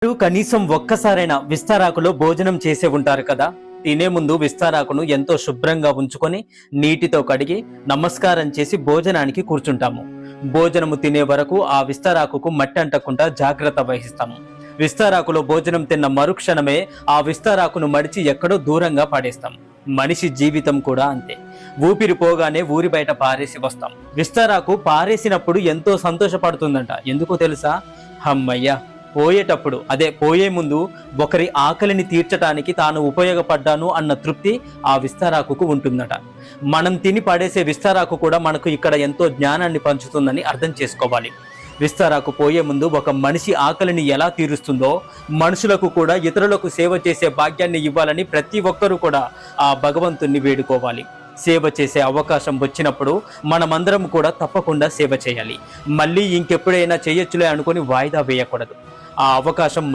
మీరు కనీసం ఒక్కసారైనా విస్తారాకులో భోజనం చేసే ఉంటారు కదా. తినే ముందు విస్తారాకును ఎంతో శుభ్రంగా ఉంచుకొని నీటితో కడిగి నమస్కారం చేసి భోజనానికి కూర్చుంటాము. భోజనము తినే వరకు ఆ విస్తారాకుకు మట్టి అంటకుండా జాగ్రత్త వహిస్తాము. విస్తారాకులో భోజనం తిన్న మరుక్షణమే ఆ విస్తారాకును మడిచి ఎక్కడో దూరంగా పడేస్తాం. మనిషి జీవితం కూడా అంతే. ఊపిరి పోగానే ఊరి బయట పారేసి వస్తాం. విస్తారాకు పారేసినప్పుడు ఎంతో సంతోషపడుతుందంట. ఎందుకో తెలుసా? అమ్మయ్య, పోయేటప్పుడు, అదే పోయే ముందు ఒకరి ఆకలిని తీర్చడానికి తాను ఉపయోగపడ్డాను అన్న తృప్తి ఆ విస్తారాకుకు ఉంటుందట. మనం తిని పడేసే విస్తారాకు కూడా మనకు ఇక్కడ ఎంతో జ్ఞానాన్ని పంచుతుందని అర్థం చేసుకోవాలి. విస్తారాకు పోయే ముందు ఒక మనిషి ఆకలిని ఎలా తీరుస్తుందో మనుషులకు కూడా ఇతరులకు సేవ చేసే భాగ్యాన్ని ఇవ్వాలని ప్రతి ఒక్కరూ కూడా ఆ భగవంతుణ్ణి వేడుకోవాలి. సేవ చేసే అవకాశం వచ్చినప్పుడు మనమందరం కూడా తప్పకుండా సేవ చేయాలి. మళ్ళీ ఇంకెప్పుడైనా చేయొచ్చులే అనుకొని వాయిదా వేయకూడదు. ఆ అవకాశం